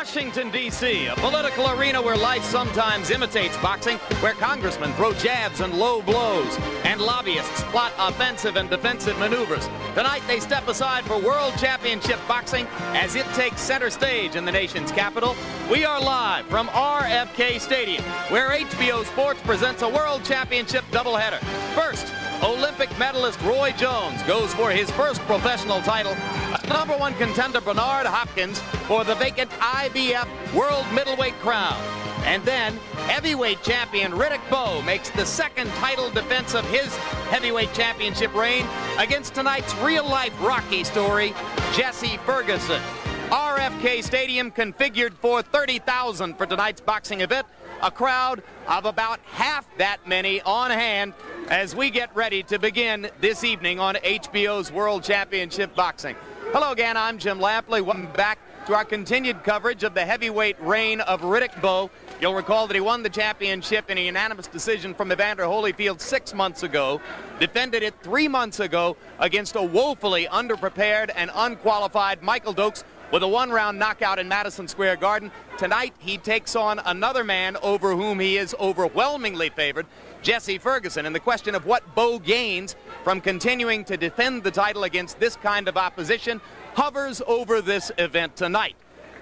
Washington, D.C., a political arena where life sometimes imitates boxing, where congressmen throw jabs and low blows, and lobbyists plot offensive and defensive maneuvers. Tonight, they step aside for World Championship Boxing as it takes center stage in the nation's capital. We are live from RFK Stadium, where HBO Sports presents a World Championship doubleheader. First, Olympic medalist Roy Jones goes for his first professional title. #1 contender Bernard Hopkins for the vacant IBF World Middleweight crown. And then heavyweight champion Riddick Bowe makes the second title defense of his heavyweight championship reign against tonight's real-life Rocky story, Jesse Ferguson. RFK Stadium configured for 30,000 for tonight's boxing event, a crowd of about half that many on hand as we get ready to begin this evening on HBO's World Championship Boxing. Hello again, I'm Jim Lampley. Welcome back to our continued coverage of the heavyweight reign of Riddick Bowe. You'll recall that he won the championship in a unanimous decision from Evander Holyfield 6 months ago, defended it 3 months ago against a woefully underprepared and unqualified Michael Dokes with a one-round knockout in Madison Square Garden. Tonight, he takes on another man over whom he is overwhelmingly favored, Jesse Ferguson. And the question of what Bowe gains from continuing to defend the title against this kind of opposition hovers over this event tonight.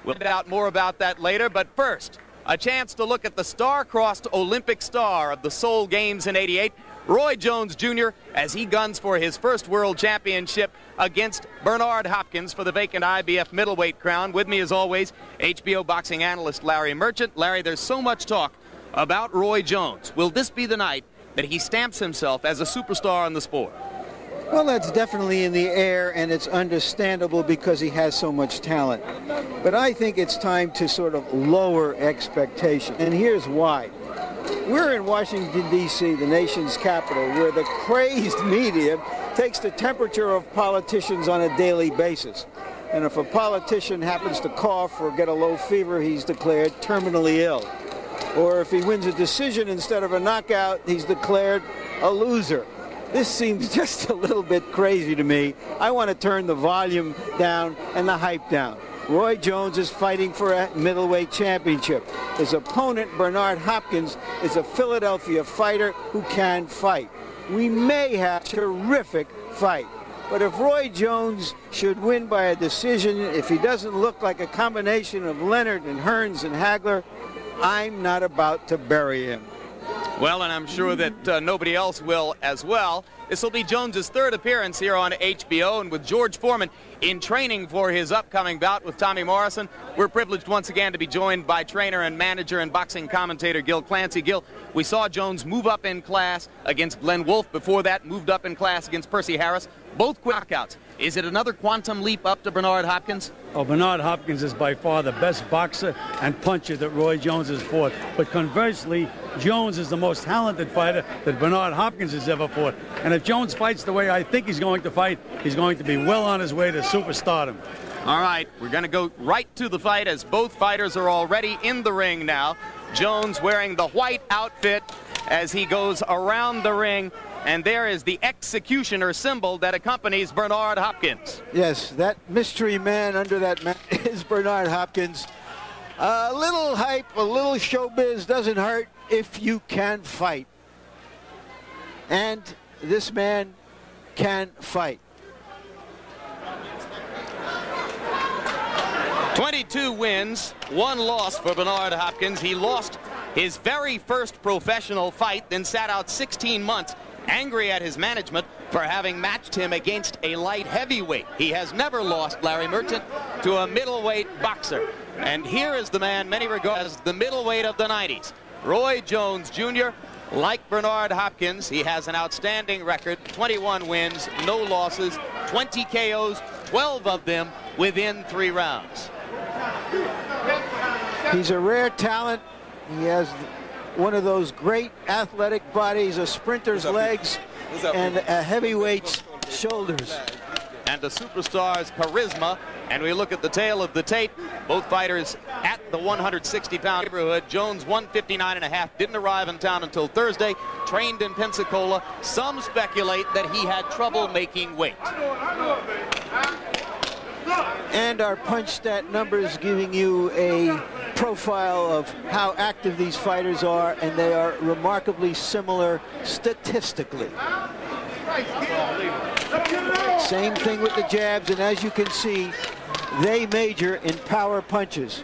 We'll find out more about that later, but first, a chance to look at the star-crossed Olympic star of the Seoul Games in '88, Roy Jones Jr., as he guns for his first world championship against Bernard Hopkins for the vacant IBF middleweight crown. With me, as always, HBO boxing analyst Larry Merchant. Larry, there's so much talk about Roy Jones. Will this be the night that he stamps himself as a superstar in the sport? Well, that's definitely in the air, and it's understandable because he has so much talent. But I think it's time to sort of lower expectations, and here's why. We're in Washington, D.C., the nation's capital, where the crazed media takes the temperature of politicians on a daily basis. And if a politician happens to cough or get a low fever, he's declared terminally ill. Or if he wins a decision instead of a knockout, he's declared a loser. This seems just a little bit crazy to me. I want to turn the volume down and the hype down. Roy Jones is fighting for a middleweight championship. His opponent, Bernard Hopkins, is a Philadelphia fighter who can fight. We may have a terrific fight. But if Roy Jones should win by a decision, if he doesn't look like a combination of Leonard and Hearns and Hagler, I'm not about to bury him. Well, and I'm sure that nobody else will as well. This will be Jones's third appearance here on HBO, and with George Foreman in training for his upcoming bout with Tommy Morrison, we're privileged once again to be joined by trainer and manager and boxing commentator Gil Clancy. Gil, we saw Jones move up in class against Glenn Wolfe. Before that, moved up in class against Percy Harris. Both quick knockouts. Is it another quantum leap up to Bernard Hopkins? Oh, Bernard Hopkins is by far the best boxer and puncher that Roy Jones has fought. But conversely, Jones is the most talented fighter that Bernard Hopkins has ever fought. And if Jones fights the way I think he's going to fight, he's going to be well on his way to superstardom. All right, we're going to go right to the fight as both fighters are already in the ring now. Jones wearing the white outfit as he goes around the ring. And there is the executioner symbol that accompanies Bernard Hopkins. Yes, that mystery man under that mask is Bernard Hopkins. A little hype, a little showbiz doesn't hurt if you can fight. And this man can fight. 22 wins, 1 loss for Bernard Hopkins. He lost his very first professional fight, then sat out 16 months. Angry at his management for having matched him against a light heavyweight. He has never lost, Larry Merchant, to a middleweight boxer. And here is the man many regard as the middleweight of the 90s. Roy Jones Jr., like Bernard Hopkins, he has an outstanding record, 21 wins, no losses, 20 KOs, 12 of them within 3 rounds. He's a rare talent. He has one of those great athletic bodies, a sprinter's legs, and a heavyweight's shoulders. And a superstar's charisma. And we look at the tail of the tape. Both fighters at the 160-pound neighborhood. Jones 159.5, didn't arrive in town until Thursday, trained in Pensacola. Some speculate that he had trouble making weight. And our punch stat numbers giving you a profile of how active these fighters are, and they are remarkably similar statistically. Same thing with the jabs, and as you can see, they major in power punches.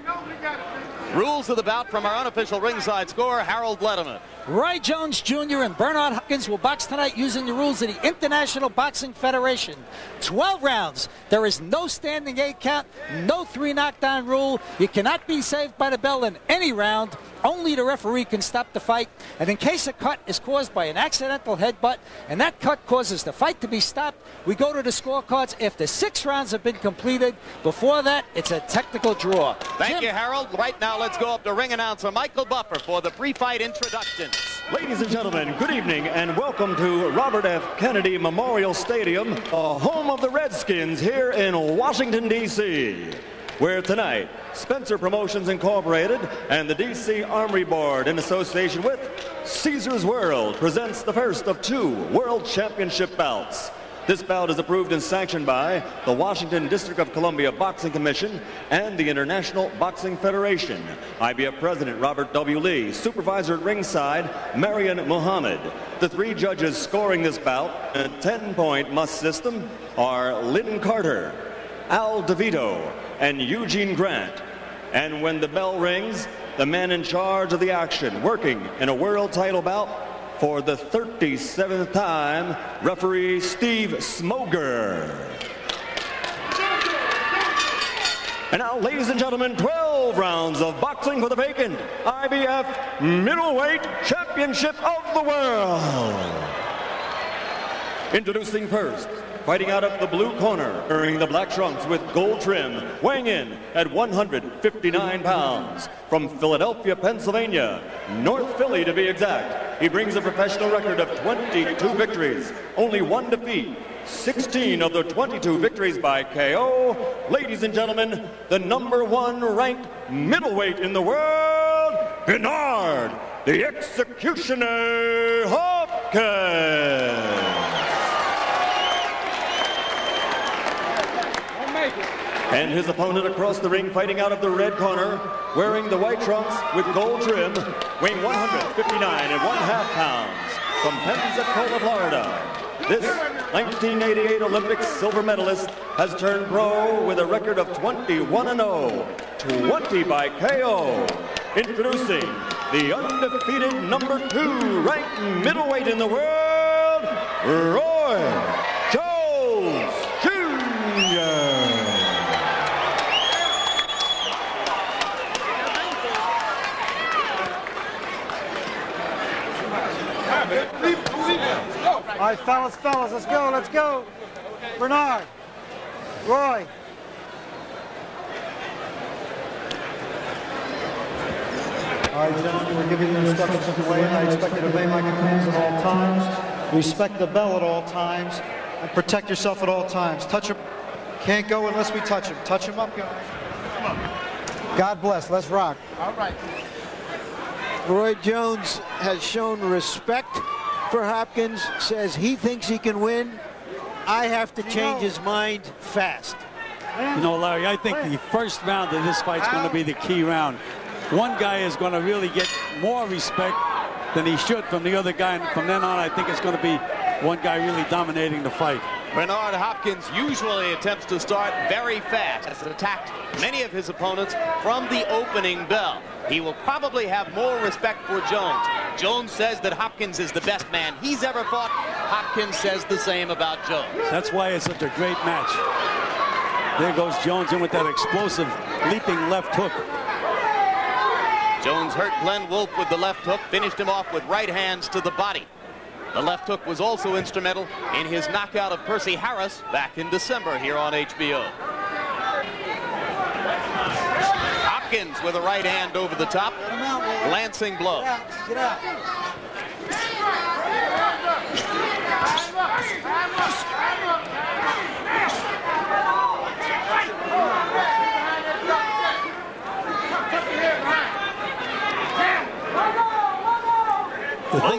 Rules of the bout from our unofficial ringside scorer, Harold Lederman. Roy Jones Jr. and Bernard Hopkins will box tonight using the rules of the International Boxing Federation. 12 rounds. There is no standing 8 count, no 3 knockdown rule. You cannot be saved by the bell in any round. Only the referee can stop the fight. And in case a cut is caused by an accidental headbutt, and that cut causes the fight to be stopped, we go to the scorecards after 6 rounds have been completed. Before that, it's a technical draw. Thank you, Harold. Right now, let's go up to ring announcer Michael Buffer for the pre-fight introductions. Ladies and gentlemen, good evening and welcome to Robert F. Kennedy Memorial Stadium, the home of the Redskins here in Washington, D.C., where tonight Spencer Promotions Incorporated and the D.C. Armory Board, in association with Caesar's World, presents the first of 2 World Championship bouts. This bout is approved and sanctioned by the Washington District of Columbia Boxing Commission and the International Boxing Federation. IBF President Robert W. Lee, supervisor at ringside Marian Muhammad. The 3 judges scoring this bout in a 10-point must system are Lynn Carter, Al DeVito, and Eugene Grant. And when the bell rings, the man in charge of the action, working in a world title bout for the 37th time, referee Steve Smoger. And now, ladies and gentlemen, 12 rounds of boxing for the vacant IBF Middleweight Championship of the World. Introducing first, fighting out of the blue corner, wearing the black trunks with gold trim, weighing in at 159 pounds. From Philadelphia, Pennsylvania, North Philly to be exact, he brings a professional record of 22 victories, only 1 defeat, 16 of the 22 victories by KO. Ladies and gentlemen, the #1 ranked middleweight in the world, Bernard, the Executioner Hopkins. And his opponent across the ring, fighting out of the red corner, wearing the white trunks with gold trim, weighing 159½ pounds, from Pensacola, Florida. This 1988 Olympic silver medalist has turned pro with a record of 21-0, 20 by KO. Introducing the undefeated #2 ranked middleweight in the world, Roy Jones Jr. All right, fellas, let's go. Bernard, Roy. All right, gentlemen, we're giving you instructions to weigh in. I expect you to obey my commands at all times. Respect the bell at all times. And protect yourself at all times. Touch him. Can't go unless we touch him. Touch him up, guys. God bless. Let's rock. All right. Roy Jones has shown respect for Hopkins, says he thinks he can win. I have to change his mind fast. You know, Larry, I think the first round of this fight is going to be the key round. One guy is going to really get more respect than he should from the other guy, and from then on, I think it's going to be one guy really dominating the fight. Bernard Hopkins usually attempts to start very fast. Has attacked many of his opponents from the opening bell. He will probably have more respect for Jones. Jones says that Hopkins is the best man he's ever fought. Hopkins says the same about Jones. That's why it's such a great match. There goes Jones in with that explosive leaping left hook. Jones hurt Glenn Wolfe with the left hook, finished him off with right hands to the body. The left hook was also instrumental in his knockout of Percy Harris back in December here on HBO. Hopkins with a right hand over the top, glancing blow. Get out.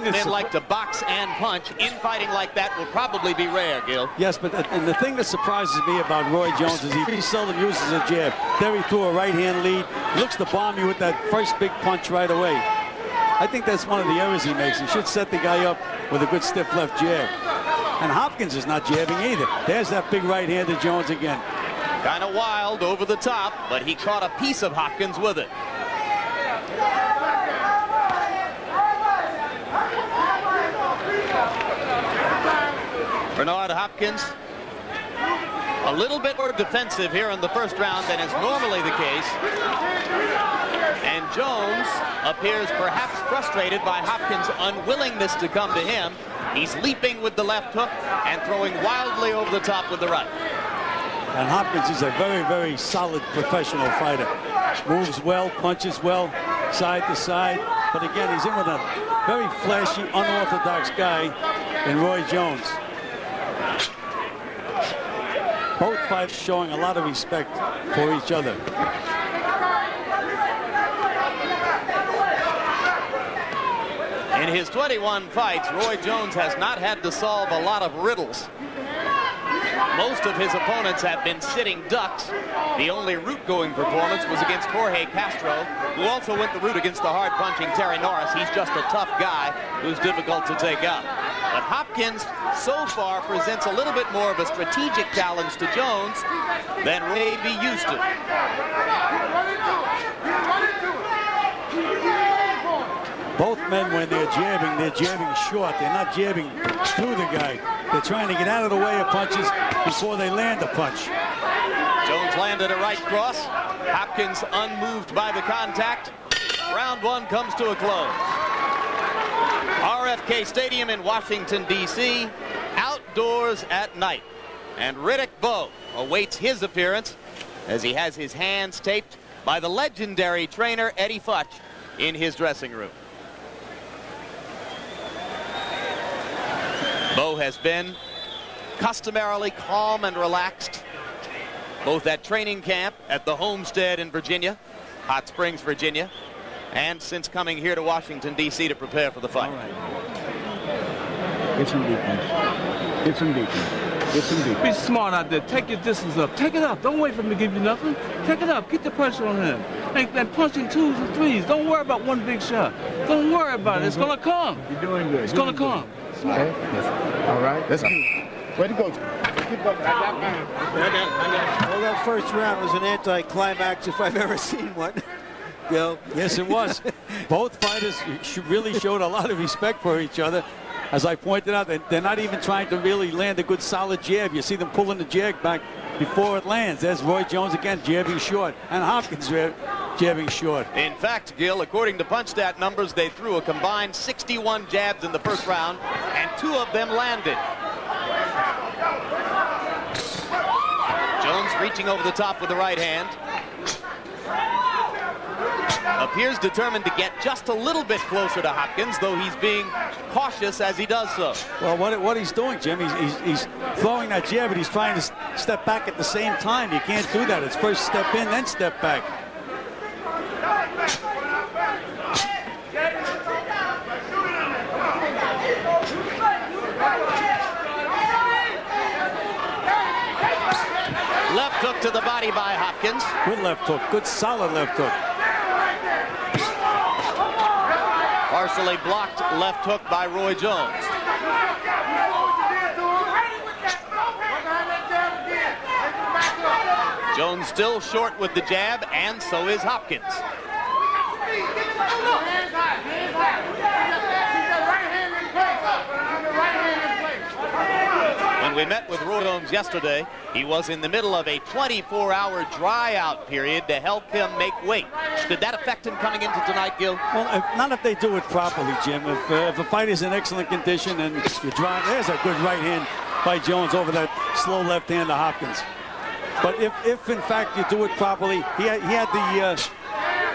both men like to box and punch. Infighting like that will probably be rare, Gil. Yes, but and the thing that surprises me about Roy Jones is he pretty seldom uses a jab. There he threw a right-hand lead. He looks to bomb you with that first big punch right away. I think that's one of the errors he makes. He should set the guy up with a good stiff left jab. And Hopkins is not jabbing either. There's that big right hand to Jones again. Kind of wild over the top, but he caught a piece of Hopkins with it. Bernard Hopkins a little bit more defensive here in the first round than is normally the case. And Jones appears perhaps frustrated by Hopkins' unwillingness to come to him. He's leaping with the left hook and throwing wildly over the top with the right. And Hopkins is a very, very solid professional fighter. Moves well, punches well, side to side. But again, he's in with a very flashy, unorthodox guy in Roy Jones. Both fighters showing a lot of respect for each other. In his 21 fights, Roy Jones has not had to solve a lot of riddles. Most of his opponents have been sitting ducks. The only route-going performance was against Jorge Castro, who also went the route against the hard-punching Terry Norris. He's just a tough guy who's difficult to take out. But Hopkins, so far, presents a little bit more of a strategic challenge to Jones than Roy may be used to. Both men, when they're jabbing short. They're not jabbing through the guy. They're trying to get out of the way of punches before they land a punch. Jones landed a right cross. Hopkins unmoved by the contact. Round one comes to a close. RFK Stadium in Washington, D.C., outdoors at night. And Riddick Bowe awaits his appearance as he has his hands taped by the legendary trainer Eddie Futch in his dressing room. Bowe has been customarily calm and relaxed, both at training camp at the Homestead in Virginia, Hot Springs, Virginia, and since coming here to Washington, D.C. to prepare for the fight. All right. Get some defense. Get some defense. Get some defense. Be smart out there. Take your distance up. Take it up. Don't wait for him to give you nothing. Take it up. Keep the pressure on him. And punch in twos and threes. Don't worry about one big shot. Don't worry about it. It's going to come. You're doing good. It's going to come. Okay. All right. Let's go. Way to go. Keep up. Well, that first round was an anticlimax if I've ever seen one. Yes, it was. Both fighters really showed a lot of respect for each other. As I pointed out, they're not even trying to really land a good solid jab. You see them pulling the jab back before it lands. There's Roy Jones again, jabbing short, and Hopkins jabbing short. In fact, Gil, according to PunchStat numbers, they threw a combined 61 jabs in the first round, and 2 of them landed. Jones reaching over the top with the right hand. Appears determined to get just a little bit closer to Hopkins, though he's being cautious as he does so. Well, what he's doing, Jim, he's throwing that jab, but he's trying to step back at the same time. You can't do that. It's first step in, then step back. Left hook to the body by Hopkins. Good left hook, good solid left hook. Partially blocked left hook by Roy Jones. Jones still short with the jab, and so is Hopkins. When we met with Roy Jones yesterday, he was in the middle of a 24-hour dry-out period to help him make weight. Did that affect him coming into tonight, Gil? Well, not if they do it properly, Jim. If a fighter's in excellent condition and you drive, there's a good right hand by Jones over that slow left hand to Hopkins. But if in fact you do it properly, he had the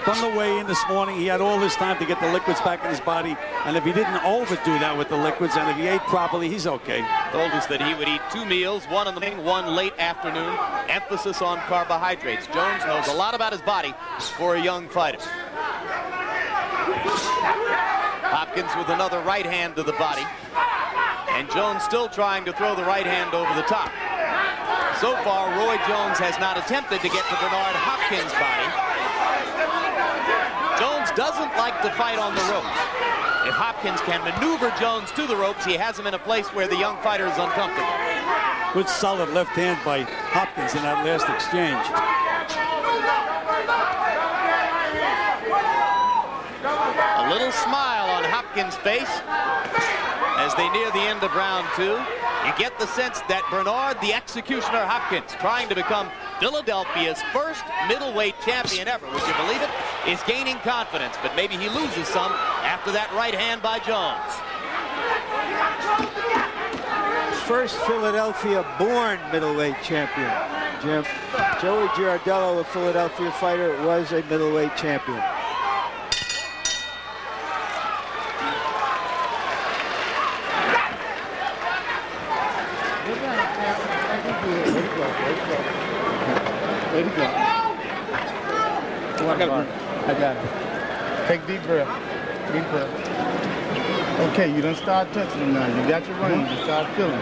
from the weigh-in this morning, he had all this time to get the liquids back in his body, and if he didn't overdo that with the liquids, and if he ate properly, he's okay. Told us that he would eat 2 meals, one in the morning, one late afternoon. Emphasis on carbohydrates. Jones knows a lot about his body for a young fighter. Hopkins with another right hand to the body. And Jones still trying to throw the right hand over the top. So far, Roy Jones has not attempted to get to Bernard Hopkins' body. Jones doesn't like to fight on the ropes. If Hopkins can maneuver Jones to the ropes, he has him in a place where the young fighter is uncomfortable. Good solid left hand by Hopkins in that last exchange. A little smile on Hopkins' face as they near the end of round 2. You get the sense that Bernard, the Executioner Hopkins, trying to become Philadelphia's first middleweight champion ever, would you believe it, is gaining confidence, but maybe he loses some after that right hand by Jones. First Philadelphia-born middleweight champion, Jim. Joey Girardello, a Philadelphia fighter, was a middleweight champion. Way to go. I got it. Take deep breath. Deep breath. Okay, you done start touching them now. You got your range. You start feeling it.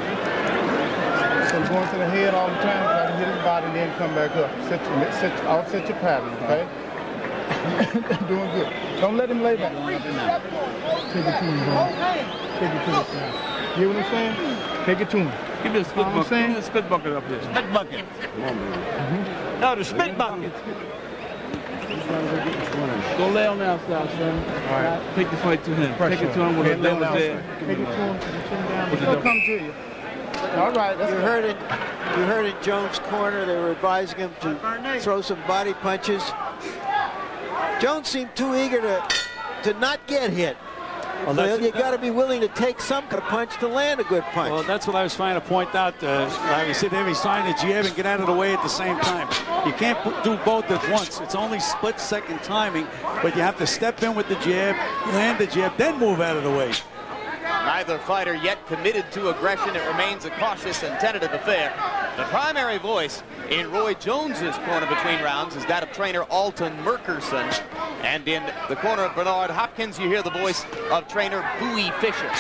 So going to the head all the time, try to hit his body and then come back up. Offset your pattern, okay? Doing good. Don't let him lay back. Take it to him, bro. Take it to him now. You hear what I'm saying? Take it to him. Give me a spit bucket. Give me a spit bucket up here. Spit bucket. No, the spit bucket. Go lay on the outside, son. All right. Take the fight to him. Take it to him with a double jab. Take it to him. He'll come to you. All right. You heard in Jones' corner, they were advising him to throw some body punches. Jones seemed too eager to not get hit. Well, you got to be willing to take some kind of punch to land a good punch. Well, that's what I was trying to point out. Larry said he's trying to jab and get out of the way at the same time. You can't do both at once. It's only split-second timing, but you have to step in with the jab, land the jab, then move out of the way. Neither fighter yet committed to aggression. It remains a cautious and tentative affair. The primary voice in Roy Jones's corner between rounds is that of trainer Alton Merkerson. And in the corner of Bernard Hopkins, you hear the voice of trainer Bowie Fisher.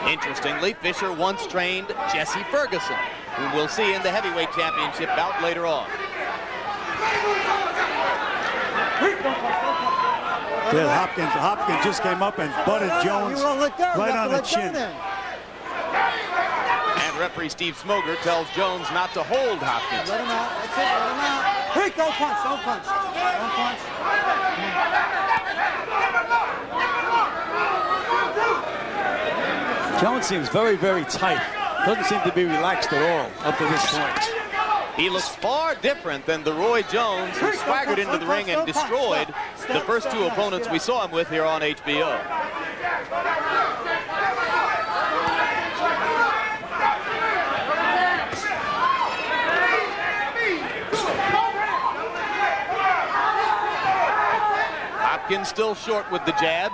Interestingly, Fisher once trained Jesse Ferguson, who we'll see in the heavyweight championship bout later on. Yeah, Hopkins just came up and butted Jones right on the chin. And referee Steve Smoger tells Jones not to hold Hopkins. Let him out. That's it. Let him out. Hey, don't punch. Don't punch. Don't punch. Jones seems very, very tight. Doesn't seem to be relaxed at all up to this point. He looks far different than the Roy Jones who swaggered into the ring and destroyed the first two opponents we saw him with here on HBO. Hopkins still short with the jab.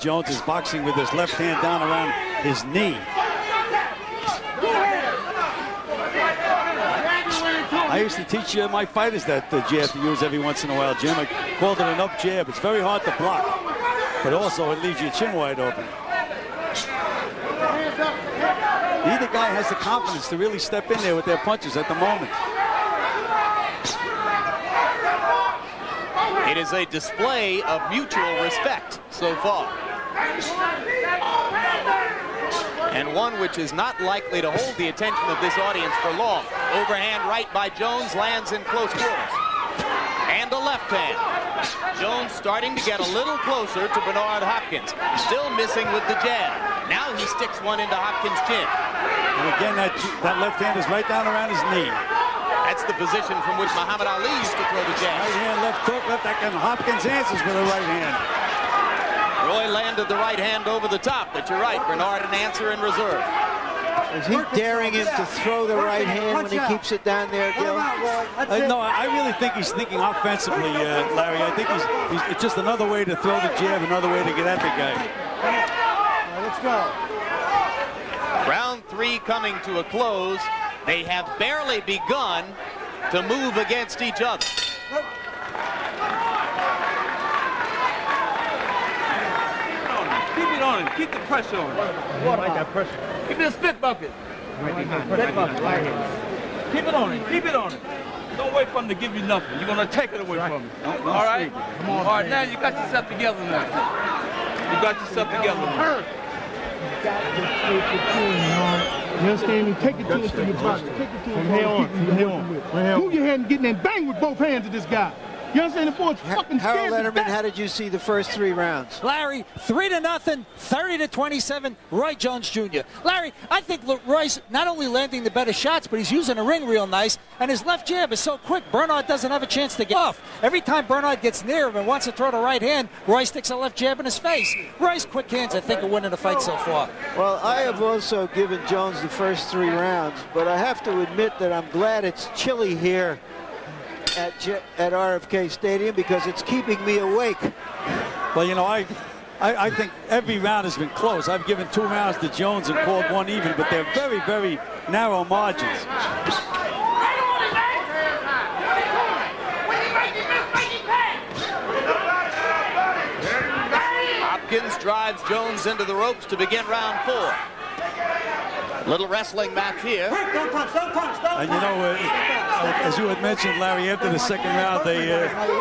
Jones is boxing with his left hand down around his knee. I used to teach my fighters that jab to use every once in a while, Jim. I called it an up jab. It's very hard to block, but also it leaves your chin wide open. Neither guy has the confidence to really step in there with their punches at the moment. It is a display of mutual respect so far. And one which is not likely to hold the attention of this audience for long. Overhand right by Jones lands in close quarters. And a left hand. Jones starting to get a little closer to Bernard Hopkins. Still missing with the jab. Now he sticks one into Hopkins' chin. And again, that left hand is right down around his knee. That's the position from which Muhammad Ali used to throw the jab. Right hand, left hook, left back, and Hopkins answers with a right hand. Roy landed the right hand over the top, but you're right, Bernard an answer in reserve. Is he daring him to throw the right hand when he keeps it down there, Gil? No, I really think he's thinking offensively, Larry. I think it's just another way to throw the jab, another way to get at the guy. All right, let's go. Round 3 coming to a close. They have barely begun to move against each other. on him. Keep the pressure on him. I like that pressure. Give me a spit bucket. Spit bucket, right here. Keep it on him. Keep it on him. Don't wait for him to give you nothing. You're going to take it away from him. All right? All right, now you got yourself together now. You got yourself together now. You understand me? Take it to him through your body. Take it to him. From here on. From here on. Move your head and get in there and bang with both hands at this guy. You understand? The boy's fucking scared. Harold Letterman, how did you see the first 3 rounds? Larry, 3-0, 30-27, Roy Jones Jr. Larry, I think Roy's not only landing the better shots, but he's using the ring real nice, and his left jab is so quick, Bernard doesn't have a chance to get off. Every time Bernard gets near him and wants to throw the right hand, Roy sticks a left jab in his face. Roy's quick hands, I think, are winning the fight so far. Well, I have also given Jones the first 3 rounds, but I have to admit that I'm glad it's chilly here at RFK Stadium because it's keeping me awake. Well, you know, I think every round has been close. I've given 2 rounds to Jones and called 1 even, but they're very, very narrow margins. Hopkins drives Jones into the ropes to begin round 4. Little wrestling match here. And you know, as you had mentioned, Larry, after the second round, they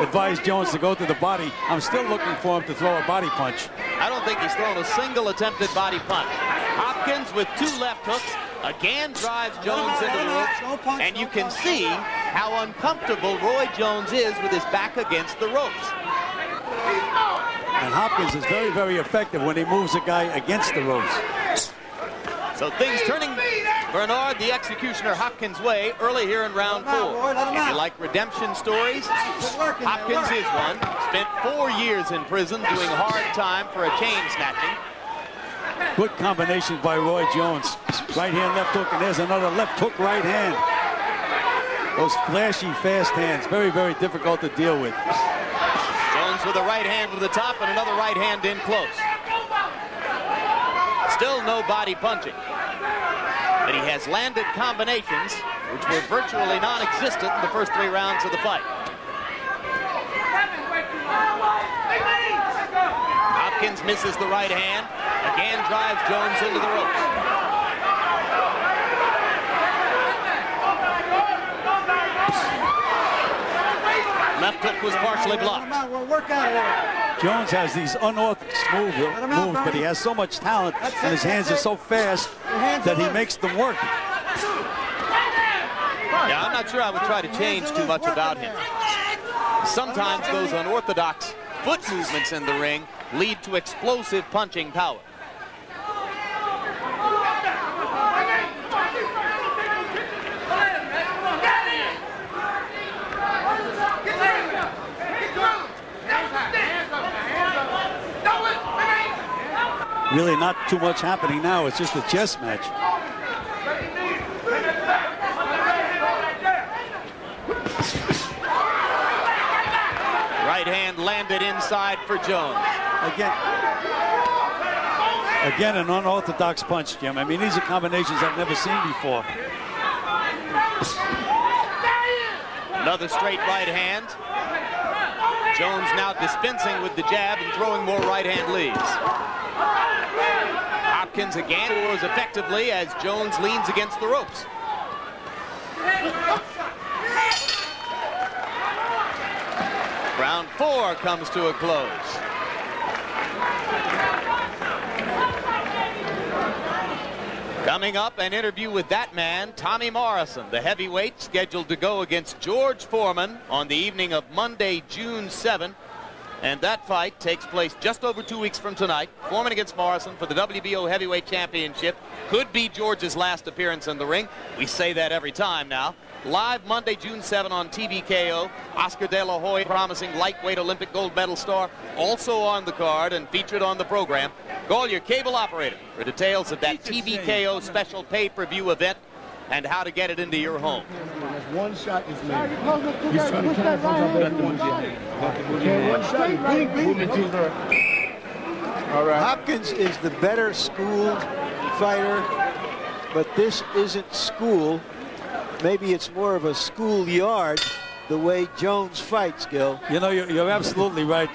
advised Jones to go to the body. I'm still looking for him to throw a body punch. I don't think he's thrown a single attempted body punch. Hopkins with 2 left hooks again drives Jones into the ropes, and you can see how uncomfortable Roy Jones is with his back against the ropes. And Hopkins is very, very effective when he moves a guy against the ropes. So things turning Bernard, the Executioner, Hopkins' way early here in round 4. If you like redemption stories, Hopkins is one. Spent 4 years in prison doing hard time for a chain snatching. Good combination by Roy Jones. Right hand, left hook, and there's another left hook, right hand. Those flashy, fast hands, very, very difficult to deal with. Jones with a right hand to the top and another right hand in close. Still no body punching. But he has landed combinations which were virtually non-existent in the first 3 rounds of the fight. Hopkins misses the right hand, again drives Jones into the ropes. Left hook was partially blocked. Jones has these unorthodox moves, but he has so much talent, and his hands are so fast that he makes them work. Yeah, I'm not sure I would try to change too much about him. Sometimes those unorthodox foot movements in the ring lead to explosive punching power. Really not too much happening now. It's just a chess match. Right hand landed inside for Jones. Again, an unorthodox punch, Jim. I mean, these are combinations I've never seen before. Another straight right hand. Jones now dispensing with the jab and throwing more right hand leads. Hopkins again throws effectively as Jones leans against the ropes. Round 4 comes to a close. Coming up, an interview with that man, Tommy Morrison, the heavyweight, scheduled to go against George Foreman on the evening of Monday, June 7. And that fight takes place just over 2 weeks from tonight. Foreman against Morrison for the WBO Heavyweight Championship. Could be George's last appearance in the ring. We say that every time now. Live Monday, June 7 on TVKO. Oscar De La Hoya, promising lightweight Olympic gold medal star, also on the card and featured on the program. Call your cable operator for details of that TVKO special pay-per-view event and how to get it into your home. One shot is made. He's trying to count one shot. All right. Hopkins is the better schooled fighter, but this isn't school. Maybe it's more of a schoolyard the way Jones fights, Gil. You know, you're absolutely right.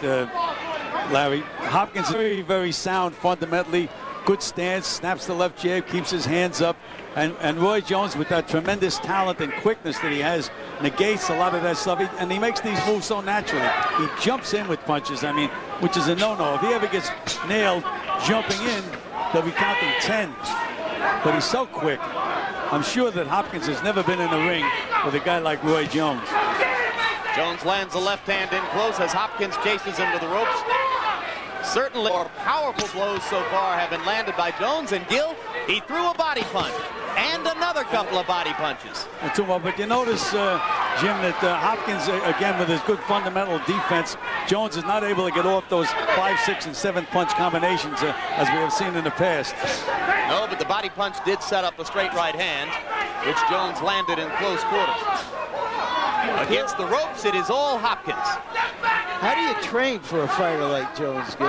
Larry, Hopkins is very, very sound fundamentally. Good stance, snaps the left jab, keeps his hands up. And Roy Jones, with that tremendous talent and quickness that he has, negates a lot of that stuff. And he makes these moves so naturally. He jumps in with punches, I mean, which is a no-no. If he ever gets nailed jumping in, they'll be counting 10. But he's so quick. I'm sure that Hopkins has never been in the ring with a guy like Roy Jones. Jones lands the left hand in close as Hopkins chases him to the ropes. Certainly more powerful blows so far have been landed by Jones, and Gill, he threw a body punch and another couple of body punches. But you notice, Jim, that Hopkins, again, with his good fundamental defense, Jones is not able to get off those 5, 6, and 7 punch combinations as we have seen in the past. No, but the body punch did set up a straight right hand, which Jones landed in close quarters. Against the ropes, it is all Hopkins. How do you train for a fighter like Jones, Gill?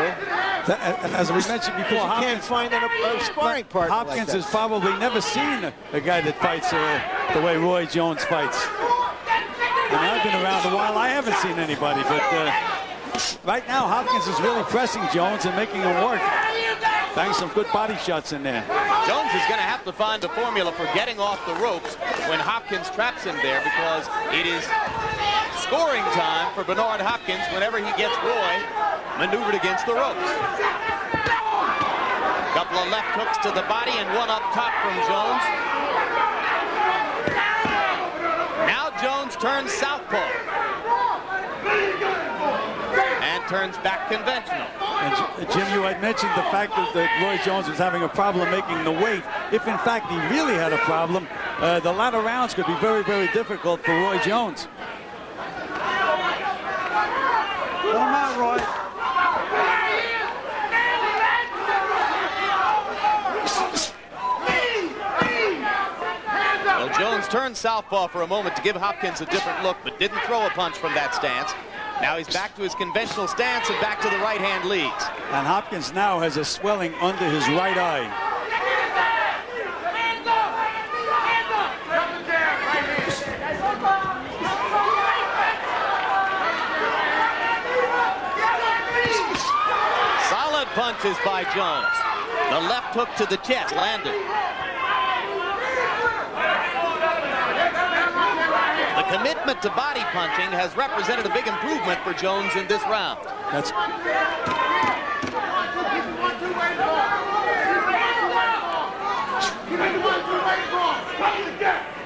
As we mentioned before, you can't find a sparring partner. Hopkins like has probably never seen a guy that fights the way Roy Jones fights. And I've been around a while. I haven't seen anybody, but right now Hopkins is really pressing Jones and making him work. Bang some good body shots in there. Jones is going to have to find a formula for getting off the ropes when Hopkins traps him there, because it is scoring time for Bernard Hopkins whenever he gets Roy maneuvered against the ropes. Couple of left hooks to the body and one up top from Jones. Now Jones turns southpaw and turns back conventional. And Jim, you had mentioned the fact that Roy Jones was having a problem making the weight. If in fact he really had a problem, the latter rounds could be very, very difficult for Roy Jones. Let him out, Roy. Well, Jones turned southpaw for a moment to give Hopkins a different look, but didn't throw a punch from that stance. Now he's back to his conventional stance and back to the right hand leads. And Hopkins now has a swelling under his right eye. Solid punches by Jones. The left hook to the chest landed. The commitment to body punching has represented a big improvement for Jones in this round.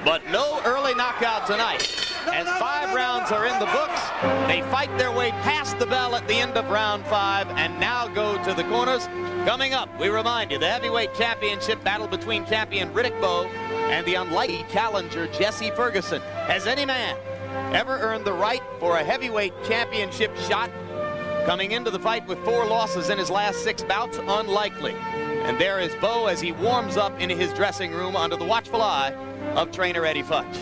But no early knockout tonight. As 5 rounds are in the books, they fight their way past the bell at the end of round 5 and now go to the corners. Coming up, we remind you, the heavyweight championship battle between champion Riddick Bowe and the unlikely challenger Jesse Ferguson. Has any man ever earned the right for a heavyweight championship shot? Coming into the fight with 4 losses in his last 6 bouts, unlikely. And there is Bowe as he warms up in his dressing room under the watchful eye of trainer Eddie Futch.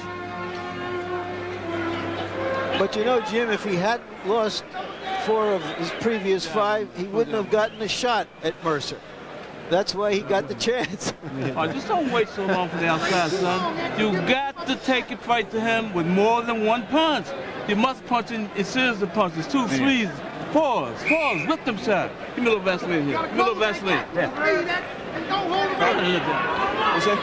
But you know, Jim, if he hadn't lost 4 of his previous 5, he wouldn't have gotten a shot at Mercer. That's why he got the chance. Just don't wait so long for the outside, son. You got to take a fight to him with more than 1 punch. You must punch in series of punches, 2, 3, 4s, with them shot. Give me a little Vaseline here. Give me a little Vaseline. Yeah. What's that?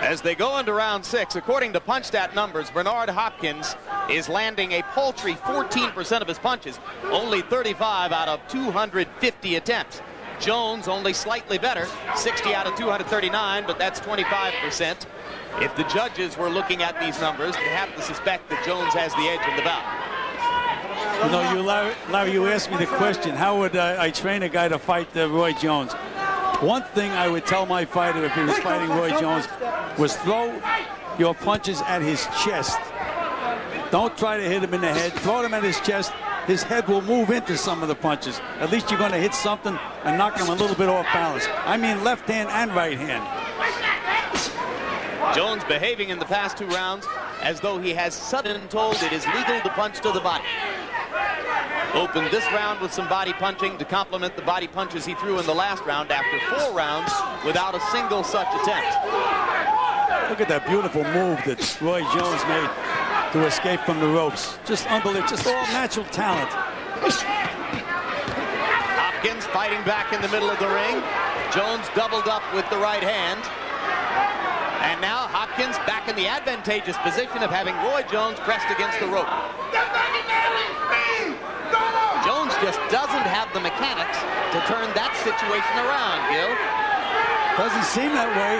As they go into round 6, according to PunchStat numbers, Bernard Hopkins is landing a paltry 14% of his punches, only 35 out of 250 attempts. Jones only slightly better, 60 out of 239, but that's 25%. If the judges were looking at these numbers, they have to suspect that Jones has the edge in the bout. You know, Larry, you asked me the question, how would I train a guy to fight Roy Jones? One thing I would tell my fighter if he was fighting Roy Jones was throw your punches at his chest. Don't try to hit him in the head. Throw them at his chest. His head will move into some of the punches. At least you're going to hit something and knock him a little bit off balance. I mean left hand and right hand. Jones behaving in the past 2 rounds as though he has suddenly told it is legal to punch to the body. Opened this round with some body punching to complement the body punches he threw in the last round after 4 rounds without a single such attempt. Look at that beautiful move that Roy Jones made. to escape from the ropes. Just unbelievable, just all natural talent. Hopkins fighting back in the middle of the ring. Jones doubled up with the right hand. And now Hopkins back in the advantageous position of having Roy Jones pressed against the rope. Jones just doesn't have the mechanics to turn that situation around, Gil. Doesn't seem that way.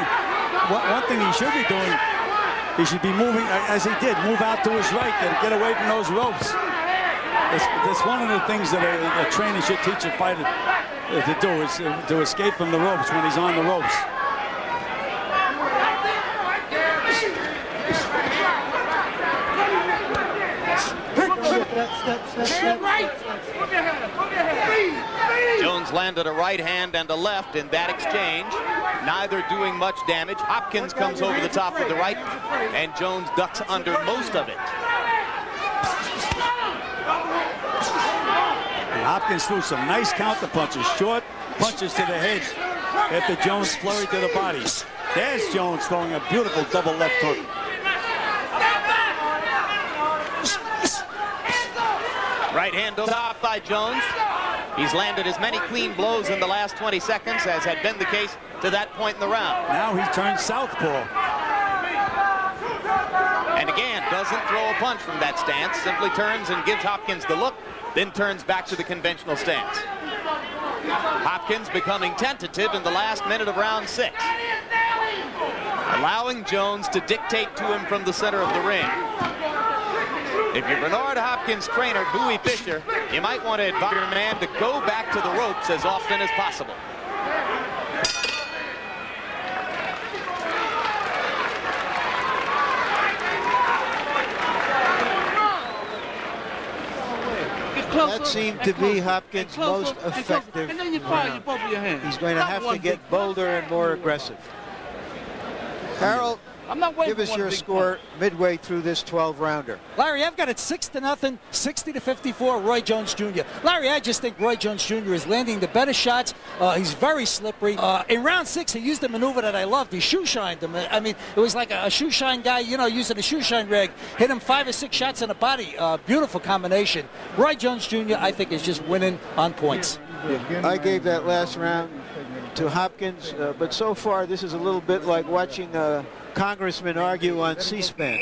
One thing he should be doing, he should be moving, as he did, move out to his right, get away from those ropes. That's one of the things that a trainer should teach a fighter to do, is to escape from the ropes when he's on the ropes. Jones landed a right hand and a left in that exchange, neither doing much damage. Hopkins comes over the top with the right, and Jones ducks under most of it. And Hopkins threw some nice counter punches, short punches to the head after Jones flurried to the body. There's Jones throwing a beautiful double left hook. Right hand on top by Jones. He's landed as many clean blows in the last 20 seconds as had been the case to that point in the round. Now he turns southpaw. And again, doesn't throw a punch from that stance, simply turns and gives Hopkins the look, then turns back to the conventional stance. Hopkins becoming tentative in the last minute of round 6, allowing Jones to dictate to him from the center of the ring. If you're Bernard Hopkins' trainer, Bowie Fischer, you might want to advise your man to go back to the ropes as often as possible. That seemed to be Hopkins' most effective round. He's going to have to get bolder and more aggressive. Harold, give us your score midway through this 12-rounder. Larry, I've got it 6-0, 60-54, Roy Jones Jr. Larry, I just think Roy Jones Jr. is landing the better shots. He's very slippery. In round 6, he used a maneuver that I loved. He shoe-shined him. I mean, it was like a shoe-shine guy, you know, using a shoe-shine rig. Hit him 5 or 6 shots in the body. Beautiful combination. Roy Jones Jr., I think, is just winning on points. I gave that last round to Hopkins, but so far this is a little bit like watching congressmen argue on C-SPAN.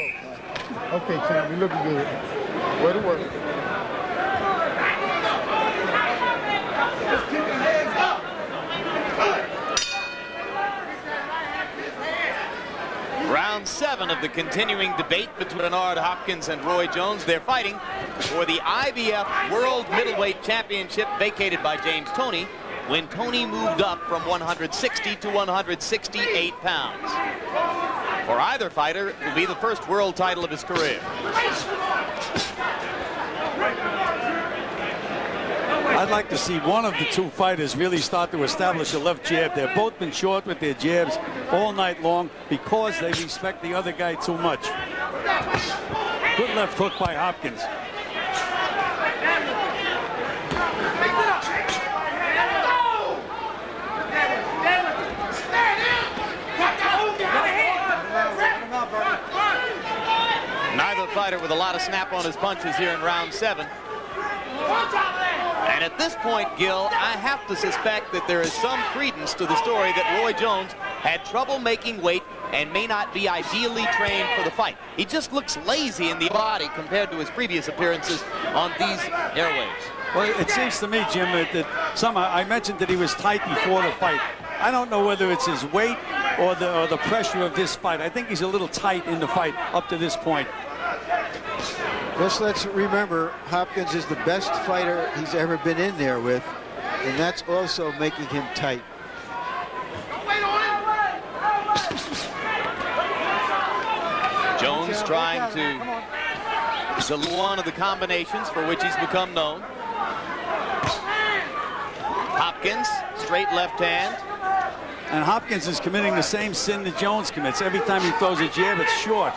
Okay, champ, you're looking good. Way to work. Round 7 of the continuing debate between Bernard Hopkins and Roy Jones. They're fighting for the IBF World Middleweight Championship vacated by James Toney when Toney moved up from 160 to 168 pounds. For either fighter, it will be the first world title of his career. I'd like to see one of the two fighters really start to establish a left jab. They've both been short with their jabs all night long because they respect the other guy too much. Good left hook by Hopkins. Neither fighter with a lot of snap on his punches here in round 7. And at this point, Gil, I have to suspect that there is some credence to the story that Roy Jones had trouble making weight and may not be ideally trained for the fight. He just looks lazy in the body compared to his previous appearances on these airwaves. Well, it seems to me, Jim, that somehow I mentioned that he was tight before the fight. I don't know whether it's his weight or the pressure of this fight. I think he's a little tight in the fight up to this point. Just let's remember, Hopkins is the best fighter he's ever been in there with, and that's also making him tight. Jones trying to one of the combinations for which he's become known. Hopkins, straight left hand. And Hopkins is committing the same sin that Jones commits. Every time he throws a jab, it's short.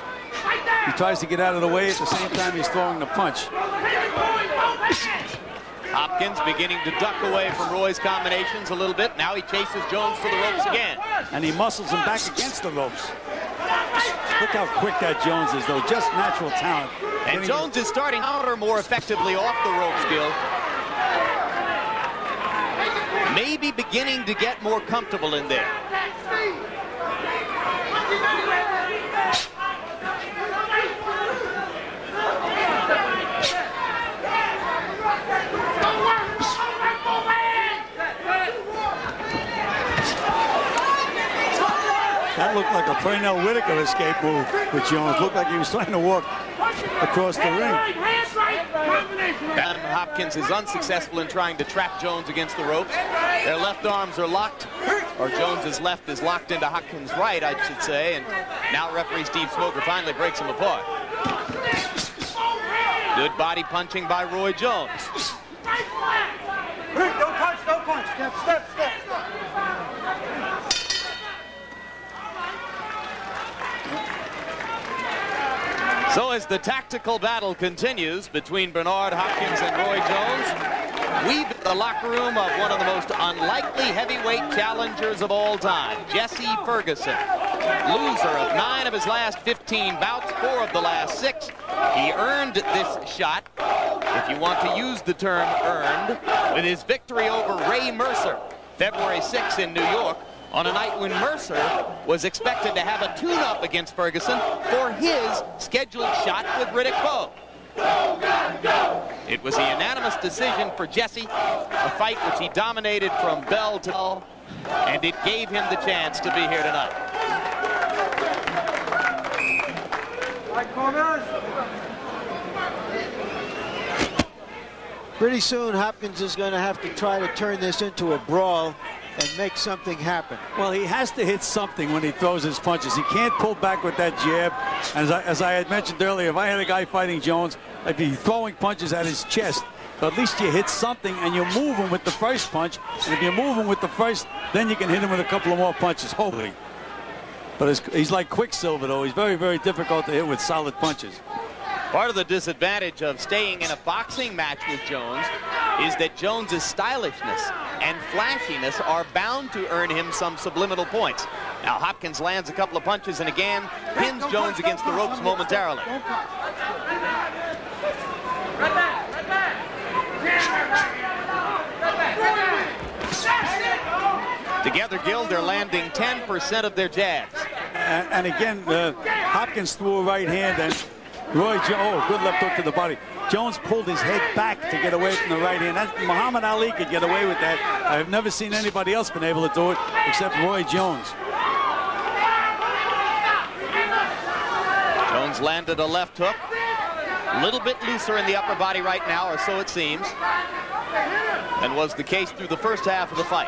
He tries to get out of the way at the same time he's throwing the punch. Hopkins beginning to duck away from Roy's combinations a little bit. Now he chases Jones to the ropes again. And he muscles him back against the ropes. Look how quick that Jones is, though. Just natural talent. And Jones is starting outer more effectively off the ropes, Gil. Maybe beginning to get more comfortable in there. That looked like a Pernell Whitaker escape move with Jones. Looked like he was trying to walk across the ring. Adam Hopkins is unsuccessful in trying to trap Jones against the ropes. Their left arms are locked, or Jones's left is locked into Hopkins' right, I should say, and now referee Steve Smoker finally breaks them apart. Good body punching by Roy Jones. Don't punch, don't punch. Step, step, step. So as the tactical battle continues between Bernard Hopkins and Roy Jones, we've in the locker room of one of the most unlikely heavyweight challengers of all time, Jesse Ferguson. Loser of 9 of his last 15 bouts, 4 of the last 6. He earned this shot, if you want to use the term earned, with his victory over Ray Mercer, February 6 in New York, on a night when Mercer was expected to have a tune-up against Ferguson for his scheduled shot with Riddick Bowe. It was a unanimous decision for Jesse, a fight which he dominated from bell to bell, and it gave him the chance to be here tonight. Pretty soon, Hopkins is going to have to try to turn this into a brawl and make something happen. Well, he has to hit something when he throws his punches. He can't pull back with that jab. As I had mentioned earlier, if I had a guy fighting Jones, I'd be throwing punches at his chest. But at least you hit something and you move him with the first punch. And if you move him with the first, then you can hit him with a couple of more punches, hopefully. But he's like Quicksilver, though. He's very, very difficult to hit with solid punches. Part of the disadvantage of staying in a boxing match with Jones is that Jones's stylishness and flashiness are bound to earn him some subliminal points. Now Hopkins lands a couple of punches and again pins Jones against the ropes momentarily. Together, Gil, they're landing 10% of their jabs. And again, Hopkins threw a right hand and Roy Jones, oh, good left hook to the body. Jones pulled his head back to get away from the right hand. Muhammad Ali could get away with that. I've never seen anybody else been able to do it except Roy Jones. Jones landed a left hook. A little bit looser in the upper body right now, or so it seems, and was the case through the first half of the fight.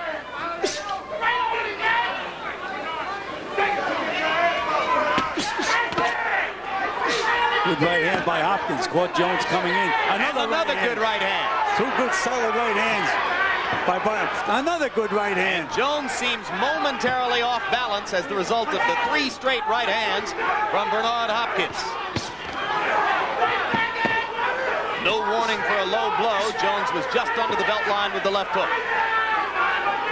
Good right hand by Hopkins. Caught Jones coming in. Another good right hand. 2 good solid right hands by another good right hand. And Jones seems momentarily off balance as the result of the 3 straight right hands from Bernard Hopkins. No warning for a low blow. Jones was just under the belt line with the left hook.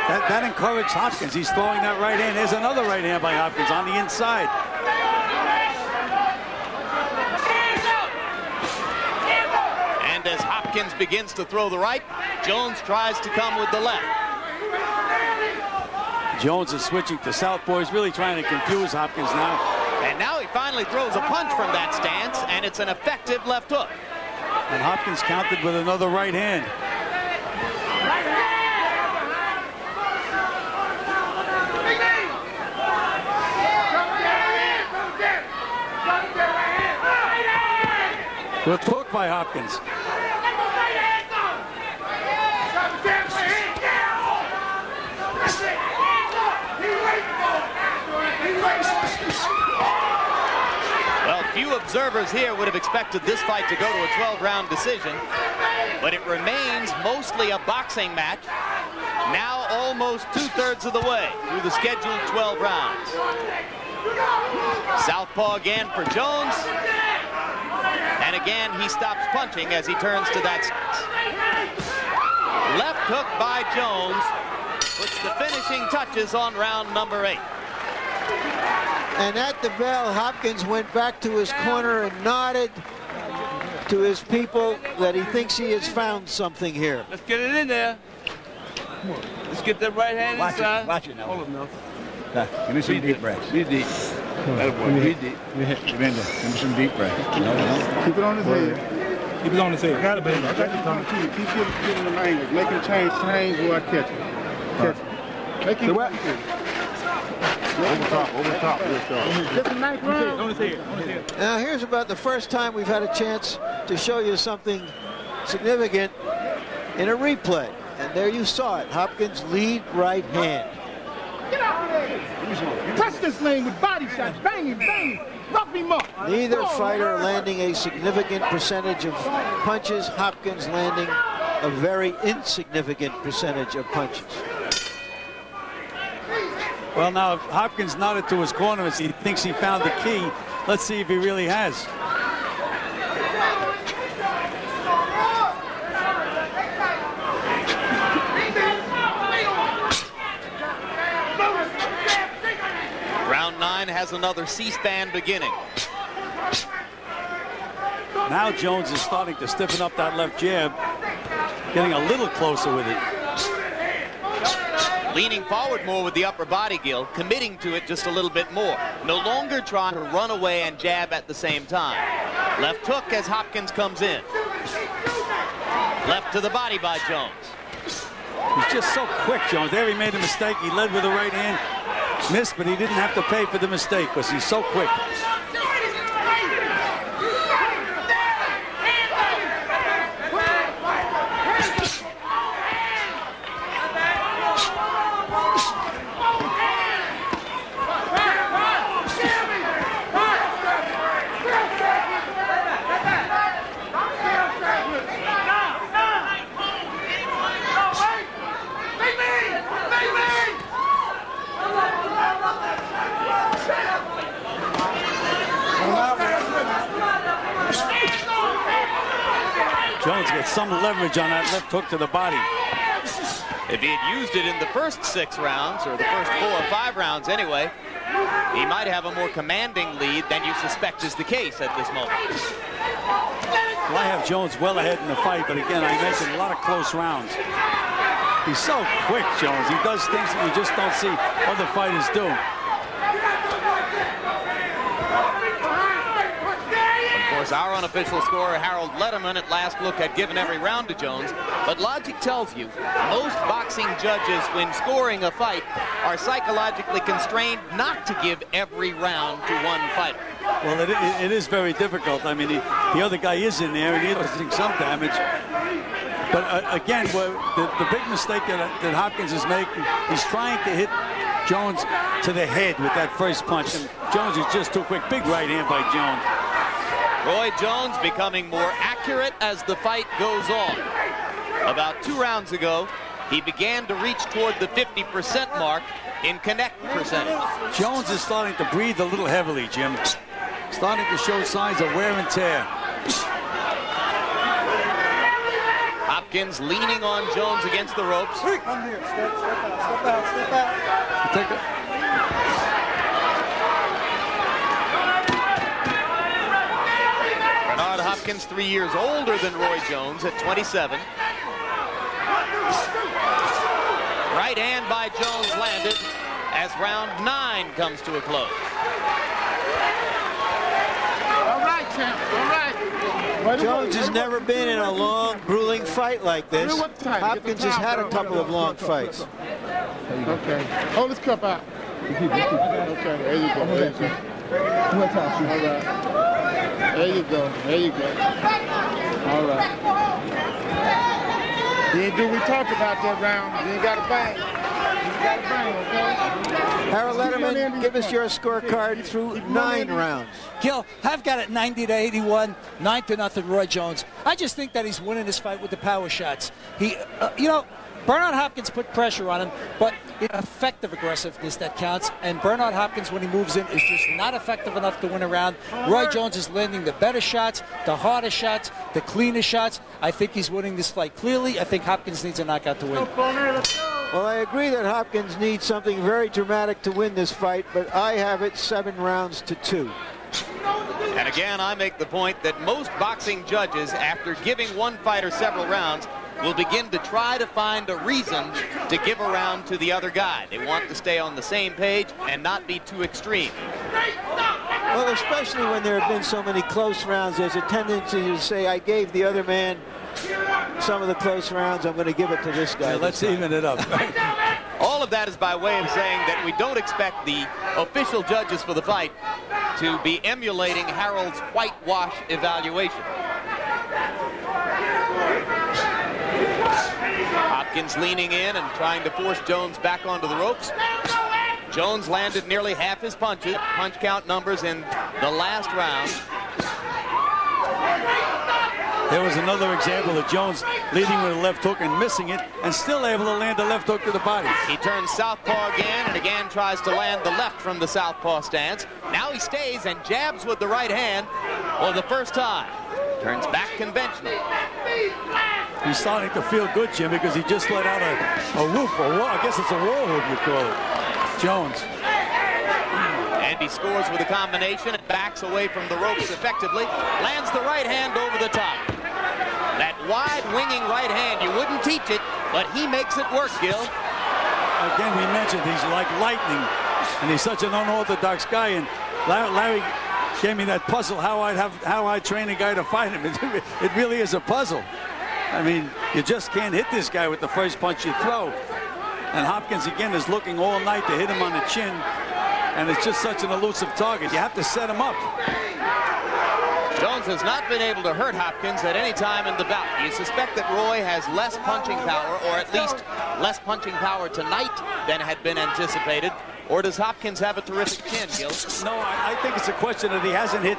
That encouraged Hopkins. He's throwing that right hand. There's another right hand by Hopkins on the inside. And as Hopkins begins to throw the right, Jones tries to come with the left. Jones is switching to southpaw. He's really trying to confuse Hopkins now. And now he finally throws a punch from that stance, and it's an effective left hook. And Hopkins countered with another right hand. Good hook by Hopkins. Well, few observers here would have expected this fight to go to a 12-round decision, but it remains mostly a boxing match, now almost 2/3 of the way through the scheduled 12 rounds. Southpaw again for Jones. And again, he stops punching as he turns to that stance. Left hook by Jones puts the finishing touches on round number 8. And at the bell, Hopkins went back to his corner and nodded to his people that he thinks he has found something here. Let's get it in there. Let's get that right hand inside. Watch it now. Hold him now. Give me some deep breaths. Be deep. That boy, be deep. Give me some deep breaths. No. Keep it on his head. Keep it on his head. Got it, baby. I got you coming to you. Keep giving him angles. Make him change where I catch him. Catch him. Make him what? Over top. Get the knife round. On his head. Now here's about the first time we've had a chance to show you something significant in a replay. And there you saw it. Hopkins lead right hand. Get out there. Press this lane with body shots. Bang him. Rough him up. Neither fighter landing a significant percentage of punches. Hopkins landing a very insignificant percentage of punches. Well, now, if Hopkins nodded to his corner as he thinks he found the key. Let's see if he really has. Round 9 has another C-stand beginning. Now Jones is starting to stiffen up that left jab, getting a little closer with it. Leaning forward more with the upper body, Gil, committing to it just a little bit more. No longer trying to run away and jab at the same time. Left hook as Hopkins comes in. Left to the body by Jones. He's just so quick, Jones. There he made a mistake. He led with the right hand. Missed, but he didn't have to pay for the mistake because he's so quick. Jones gets some leverage on that left hook to the body. If he had used it in the first 6 rounds, or the first 4 or 5 rounds anyway, he might have a more commanding lead than you suspect is the case at this moment. Well, I have Jones well ahead in the fight, but again, I mentioned a lot of close rounds. He's so quick, Jones. He does things that you just don't see other fighters do. Of course, our unofficial scorer, Harold Letterman, at last look had given every round to Jones. But logic tells you most boxing judges, when scoring a fight, are psychologically constrained not to give every round to one fighter. Well, it is very difficult. I mean, the other guy is in there, and he's doing some damage. But again, the big mistake that Hopkins is making, he's trying to hit Jones to the head with that first punch, and Jones is just too quick. Big right hand by Jones. Roy Jones becoming more accurate as the fight goes on. About 2 rounds ago, he began to reach toward the 50% mark in connect percentage. Jones is starting to breathe a little heavily, Jim. Starting to show signs of wear and tear. Hopkins leaning on Jones against the ropes. Come here, step out. Take it. Bernard Hopkins, 3 years older than Roy Jones at 27. Right hand by Jones landed as round 9 comes to a close. All right, champ. All right. Jones has never been in a long, grueling fight like this. Hopkins has had a couple of long fights. Okay. Hold his cup out. Okay, there you go. There you go. All right. There you go. There you go. All right. You ain't do we talked about that round. You ain't got to bang. You got to bang, okay? Harold Letterman, give us your scorecard through 9 rounds. Gil, I've got it 90-81, 9-0 Roy Jones. I just think that he's winning this fight with the power shots. He, Bernard Hopkins put pressure on him, but it's effective aggressiveness that counts. And Bernard Hopkins, when he moves in, is just not effective enough to win a round. Roy Jones is landing the better shots, the harder shots, the cleaner shots. I think he's winning this fight clearly. I think Hopkins needs a knockout to win. Well, I agree that Hopkins needs something very dramatic to win this fight, but I have it 7 rounds to 2. And again, I make the point that most boxing judges, after giving one fighter several rounds, will begin to try to find a reason to give a round to the other guy. They want to stay on the same page and not be too extreme. Well, especially when there have been so many close rounds, there's a tendency to say, I gave the other man some of the close rounds, I'm going to give it to this guy. Yeah, let's even it up. All of that is by way of saying that we don't expect the official judges for the fight to be emulating Harold's whitewash evaluation. Hopkins leaning in and trying to force Jones back onto the ropes. Jones landed nearly half his punch count numbers in the last round. There was another example of Jones leading with a left hook and missing it, and still able to land a left hook to the body. He turns southpaw again, and again tries to land the left from the southpaw stance. Now he stays and jabs with the right hand for the first time. Turns back conventional. He's starting to feel good, Jim, because he just let out a whoop, I guess it's a war whoop you call it. Jones. And he scores with a combination and backs away from the ropes effectively. Lands the right hand over the top. That wide winging right hand, you wouldn't teach it, but he makes it work, Gil. Again, we mentioned he's like lightning, and he's such an unorthodox guy. And Larry gave me that puzzle, how I'd train a guy to fight him. It really is a puzzle. I mean, you just can't hit this guy with the first punch you throw. And Hopkins, again, is looking all night to hit him on the chin. And it's just such an elusive target. You have to set him up. Jones has not been able to hurt Hopkins at any time in the bout. You suspect that Roy has less punching power, or at least less punching power tonight than had been anticipated. Or does Hopkins have a terrific chin, Gil? No, I think it's a question that he hasn't hit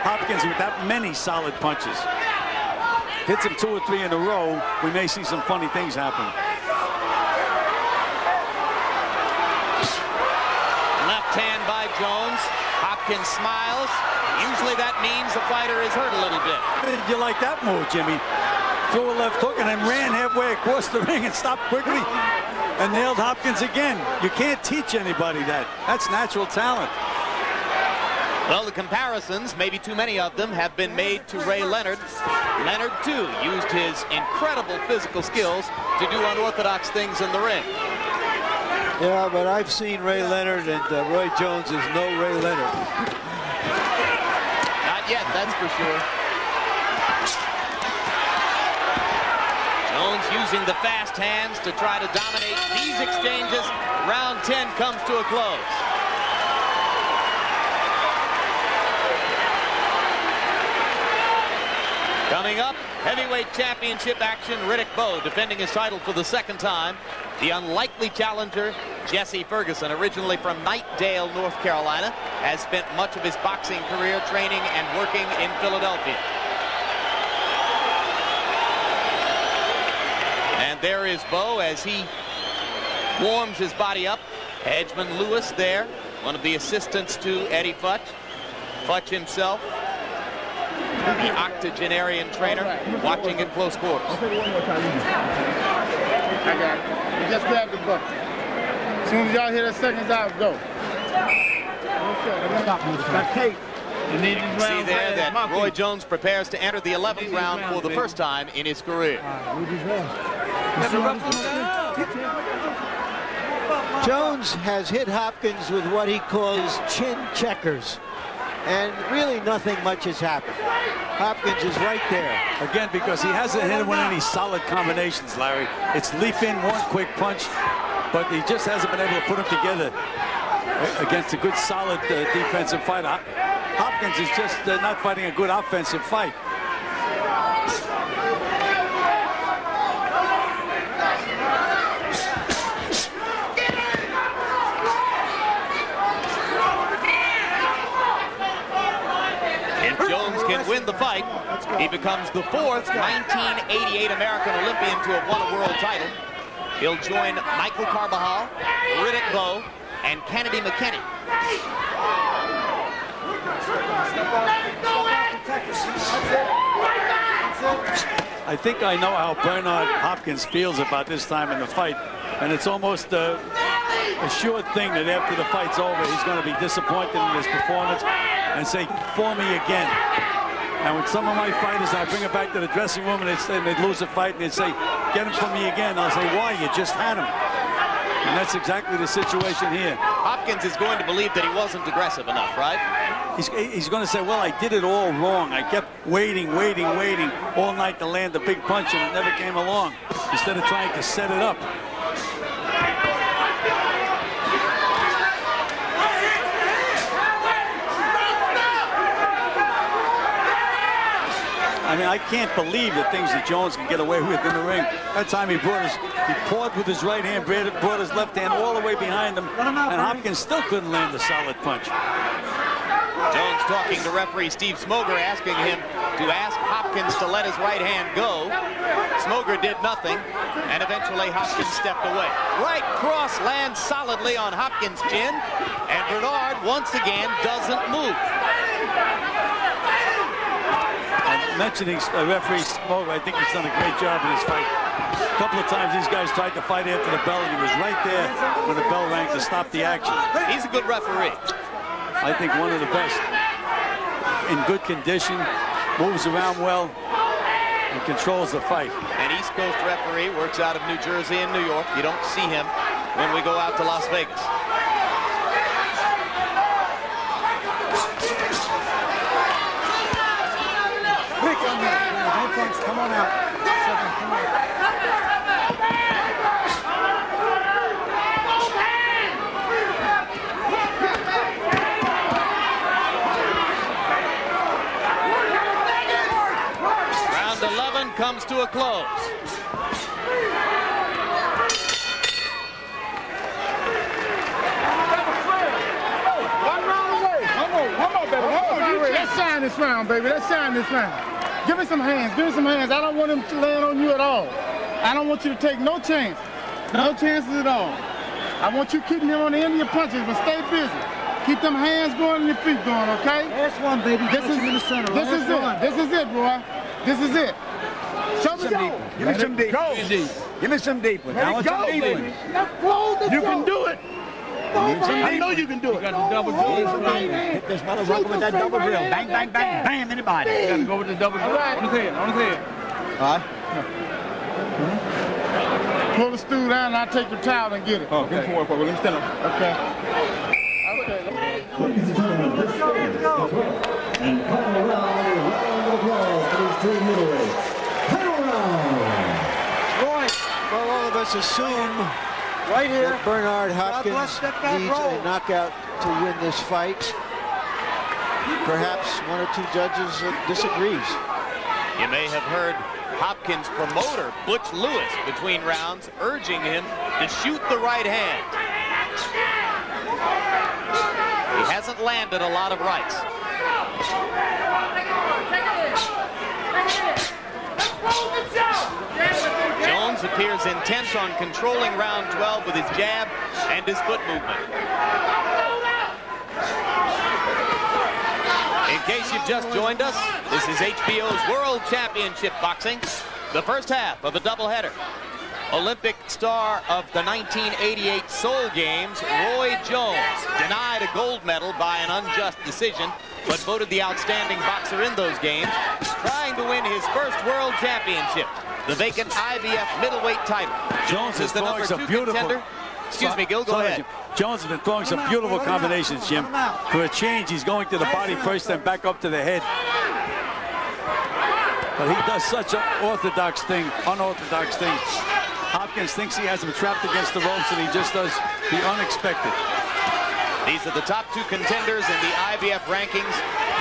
Hopkins with that many solid punches. Hits him 2 or 3 in a row, we may see some funny things happen. Left hand by Jones. Hopkins smiles. Usually that means the fighter is hurt a little bit. You like that move, Jimmy? Threw a left hook and then ran halfway across the ring and stopped quickly and nailed Hopkins again. You can't teach anybody that. That's natural talent. Well, the comparisons, maybe too many of them, have been made to Ray Leonard. Leonard, too, used his incredible physical skills to do unorthodox things in the ring. Yeah, but I've seen Ray Leonard, and Roy Jones is no Ray Leonard. Not yet, that's for sure. Jones using the fast hands to try to dominate these exchanges. Round 10 comes to a close. Coming up, heavyweight championship action. Riddick Bowe defending his title for the second time. The unlikely challenger, Jesse Ferguson, originally from Knightdale, North Carolina, has spent much of his boxing career training and working in Philadelphia. And there is Bowe as he warms his body up. Edgemond Lewis there, one of the assistants to Eddie Futch. Futch himself, the octogenarian trainer, watching at close quarters. I got it. You just grab the bucket. As soon as y'all hear the seconds out, go. You can see there that Roy Jones prepares to enter the 11th round for the first time in his career. Jones has hit Hopkins with what he calls chin checkers. And really nothing much has happened. Hopkins is right there. Again, because he hasn't hit him with any solid combinations, Larry. It's leap in, one quick punch, but he just hasn't been able to put them together against a good, solid defensive fighter. Hopkins is just not fighting a good offensive fight. Can win the fight. He becomes the 4th 1988 American Olympian to have won a world title. He'll join Michael Carbajal, Riddick Bowe, and Kennedy McKinney. I think I know how Bernard Hopkins feels about this time in the fight. And it's almost a sure thing that after the fight's over, he's going to be disappointed in his performance and say, for me again. And when some of my fighters, I bring it back to the dressing room and they'd lose a fight and they'd say, get him for me again. I'll say, why? You just had him. And that's exactly the situation here. Hopkins is going to believe that he wasn't aggressive enough, right? He's going to say, well, I did it all wrong. I kept waiting all night to land a big punch and it never came along, instead of trying to set it up. I mean, I can't believe the things that Jones can get away with in the ring. That time he pawed with his right hand, brought his left hand all the way behind him, and Hopkins still couldn't land a solid punch. Jones talking to referee Steve Smoger, asking him to ask Hopkins to let his right hand go. Smoger did nothing, and eventually Hopkins stepped away. Right cross lands solidly on Hopkins' chin, and Bernard once again doesn't move. Mentioning referee Smoger, I think he's done a great job in this fight. A couple of times these guys tried to fight after the bell, and he was right there when the bell rang to stop the action. He's a good referee. I think one of the best. In good condition, moves around well, and controls the fight. An East Coast referee, works out of New Jersey and New York. You don't see him when we go out to Las Vegas. Come on out. Come on. Round 11 comes to a close. One round away. One more, baby. One more. Let's shine this round, baby. Let's shine this round. Give me some hands. Give me some hands. I don't want him to land on you at all. I don't want you to take no chance. No chances at all. I want you keeping him on the end of your punches, but stay busy. Keep them hands going and your feet going, okay? Last one, baby. This is in the center. This is it. This is it, boy. This is it. Show me some deep. Give me some deep. Give me some deep. Let it go, baby. You can do it. I know you can do it. You got the double drill. Hit this motherfucker with that double drill. Bang, bang, bang, bam in the body. You got to go with the double drill. On his head. On his head. All right. Pull the stool down and I'll take your towel and get it. Oh, good for it. Let me stand up. Okay. Ladies and gentlemen, this is and final round of applause for these two middleweight. Final round. Well, all of us assume Right here. that Bernard Hopkins needs a knockout to win this fight. Perhaps one or two judges disagrees. You may have heard Hopkins' promoter, Butch Lewis, between rounds, urging him to shoot the right hand. He hasn't landed a lot of rights. Jones appears intent on controlling round 12 with his jab and his foot movement. In case you've just joined us, this is HBO's World Championship Boxing, the first half of a doubleheader. Olympic star of the 1988 Seoul Games, Roy Jones, denied a gold medal by an unjust decision, but voted the outstanding boxer in those games, trying to win his first world championship, the vacant IBF middleweight title. Jones is the throwing number some 2 beautiful. contender. Excuse me, Gil, go ahead. Jones has been throwing some beautiful combinations, Jim. For a change, he's going to the body first, then back up to the head. But he does such an unorthodox things. Hopkins thinks he has him trapped against the ropes, and he just does the unexpected. These are the top 2 contenders in the IBF rankings.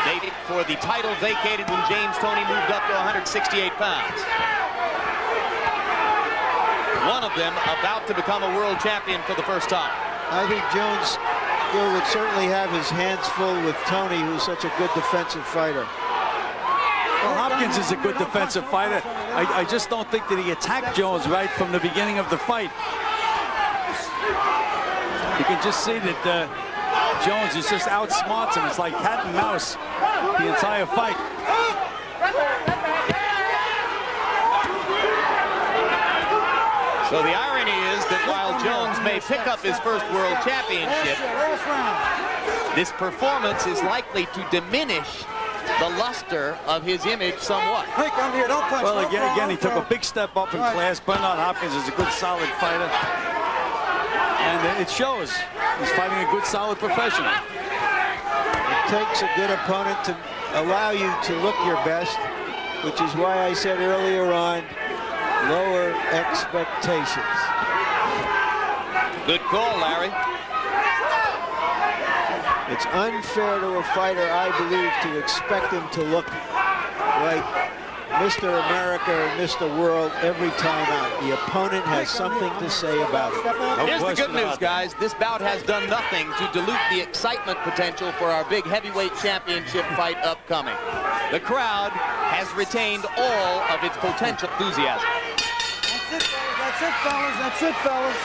They for the title vacated when James Toney moved up to 168 pounds. One of them about to become a world champion for the first time. I think Jones would certainly have his hands full with Toney, who's such a good defensive fighter. Well, Hopkins is a good defensive fighter. I just don't think that he attacked Jones right from the beginning of the fight. You can just see that Jones is just outsmarts him. It's like cat and mouse the entire fight. So the irony is that while Jones may pick up his first world championship, this performance is likely to diminish the luster of his image somewhat. Well, again, he took a big step up in class. Bernard Hopkins is a good, solid fighter. And it shows. He's fighting a good, solid professional. It takes a good opponent to allow you to look your best, which is why I said earlier on, lower expectations. Good call, Larry. It's unfair to a fighter, I believe, to expect him to look like Mr. America or Mr. World every time out. The opponent has something to say about it. Here's the good news, guys. This bout has done nothing to dilute the excitement potential for our big heavyweight championship fight upcoming. The crowd has retained all of its potential enthusiasm. That's it, fellas. That's it, fellas. That's it, fellas.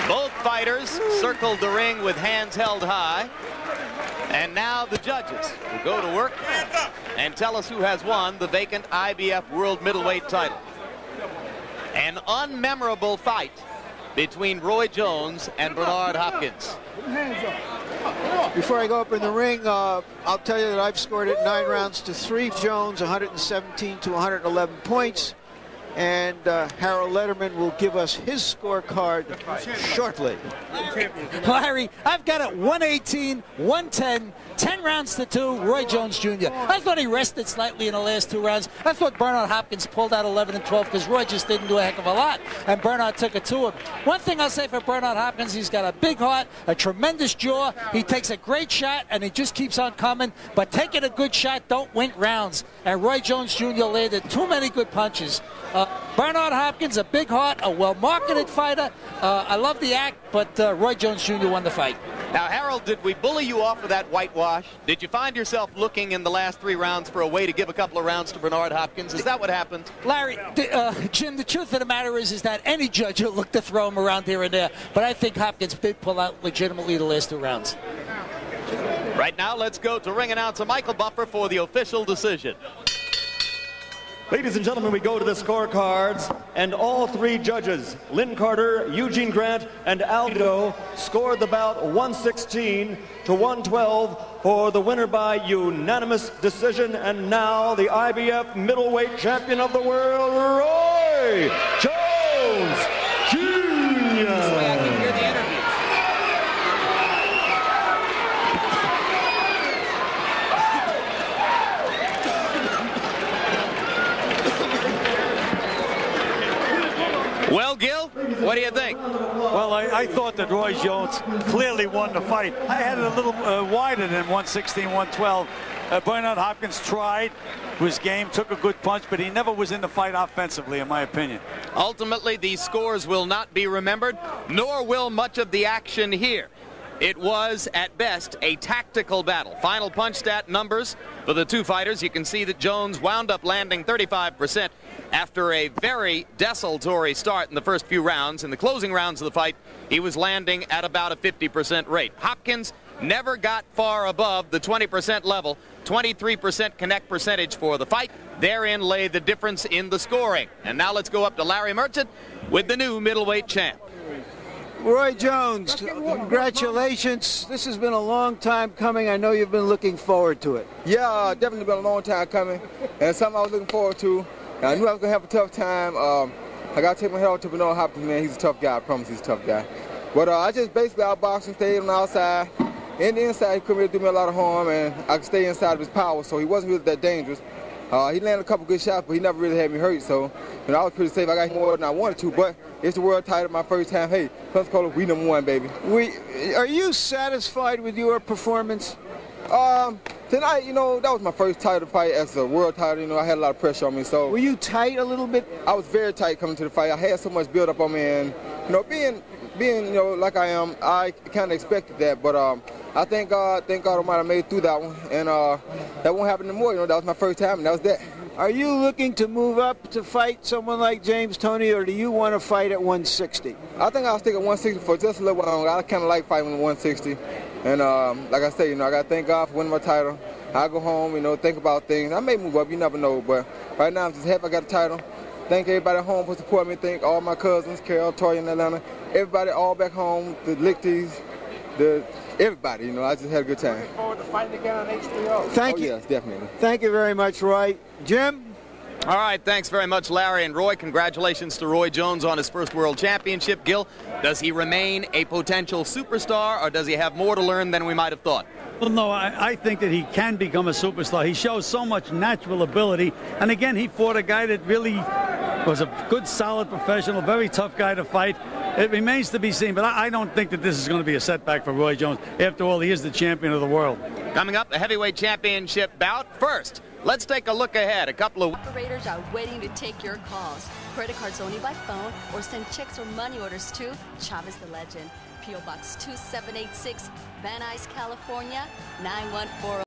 Both fighters circled the ring with hands held high. And now the judges will go to work and tell us who has won the vacant IBF World Middleweight title. An unmemorable fight between Roy Jones and Bernard Hopkins. Before I go up in the ring, I'll tell you that I've scored it 9 rounds to 3. Jones 117 to 111 points. And Harold Letterman will give us his scorecard shortly. Larry, I've got it 118, 110, 10 rounds to 2, Roy Jones Jr. I thought he rested slightly in the last 2 rounds. I thought Bernard Hopkins pulled out 11 and 12 because Roy just didn't do a heck of a lot, and Bernard took it to him. One thing I'll say for Bernard Hopkins, he's got a big heart, a tremendous jaw. He takes a great shot, and he just keeps on coming. But taking a good shot don't win rounds. And Roy Jones Jr. landed too many good punches. Bernard Hopkins, a big heart, a well-marketed fighter. I love the act, but Roy Jones Jr. won the fight. Now, Harold, did we bully you off of that whitewash? Did you find yourself looking in the last 3 rounds for a way to give a couple of rounds to Bernard Hopkins? Is that what happened? Larry, Jim, the truth of the matter is that any judge will look to throw him around here and there. But I think Hopkins did pull out legitimately the last 2 rounds. Right now, let's go to ring announcer Michael Buffer for the official decision. Ladies and gentlemen, we go to the scorecards, and all 3 judges, Lynn Carter, Eugene Grant, and Aldo, scored the bout 116 to 112 for the winner by unanimous decision. And now the IBF middleweight champion of the world, Roy Jones Jr. Well, Gil, what do you think? Well, I thought that Roy Jones clearly won the fight. I had it a little wider than 116, 112. Bernard Hopkins tried his game, took a good punch, but he never was in the fight offensively, in my opinion. Ultimately, these scores will not be remembered, nor will much of the action here. It was, at best, a tactical battle. Final punch stat numbers for the 2 fighters. You can see that Jones wound up landing 35% after a very desultory start in the first few rounds. In the closing rounds of the fight, he was landing at about a 50% rate. Hopkins never got far above the 20% level, 23% connect percentage for the fight. Therein lay the difference in the scoring. And now let's go up to Larry Merchant with the new middleweight champ. Roy Jones, congratulations. This has been a long time coming. I know you've been looking forward to it. Yeah, definitely been a long time coming, and something I was looking forward to. I knew I was going to have a tough time. I got to take my head to Bernard Hopkins, man. He's a tough guy. I promise he's a tough guy. But I just basically outboxed him, stayed on the outside. In the inside, he couldn't really do me a lot of harm, and I could stay inside of his power, so he wasn't really that dangerous. He landed a couple good shots, but he never really had me hurt, so I was pretty safe. I got more than I wanted to, but it's the world title my first time. Hey, Pensacola, we #1, baby. Are you satisfied with your performance? Tonight, that was my first title fight as a world title. I had a lot of pressure on me, so. Were you tight a little bit? I was very tight coming to the fight. I had so much build up on me, and, being like I am, I kind of expected that, but I thank God Almighty I made it through that one, and that won't happen anymore. That was my first time, and that was that. Are you looking to move up to fight someone like James Toney, or do you want to fight at 160? I think I'll stick at 160 for just a little while longer. I kind of like fighting with 160, and like I say, I got to thank God for winning my title, I go home, you know, think about things. I may move up, you never know, but right now I'm just happy I got a title. Thank everybody at home for supporting me. Thank all my cousins, Carol, Toya in Atlanta, everybody all back home, the Lichties, everybody, you know, I just had a good time. Looking forward to fighting again on H3O. Thank you. Yes, definitely. Thank you very much, Roy. Jim? All right, thanks very much, Larry and Roy. Congratulations to Roy Jones on his first World Championship. Gil, does he remain a potential superstar, or does he have more to learn than we might have thought? Well, no, I think that he can become a superstar. He shows so much natural ability. And again, he fought a guy that really was a good, solid professional, very tough guy to fight. It remains to be seen, but I don't think that this is going to be a setback for Roy Jones. After all, he is the champion of the world. Coming up, the heavyweight championship bout. First, let's take a look ahead. A couple of operators are waiting to take your calls. Credit cards only by phone, or send checks or money orders to Chavez the Legend. P.O. Box 2786, Van Nuys, California, 914.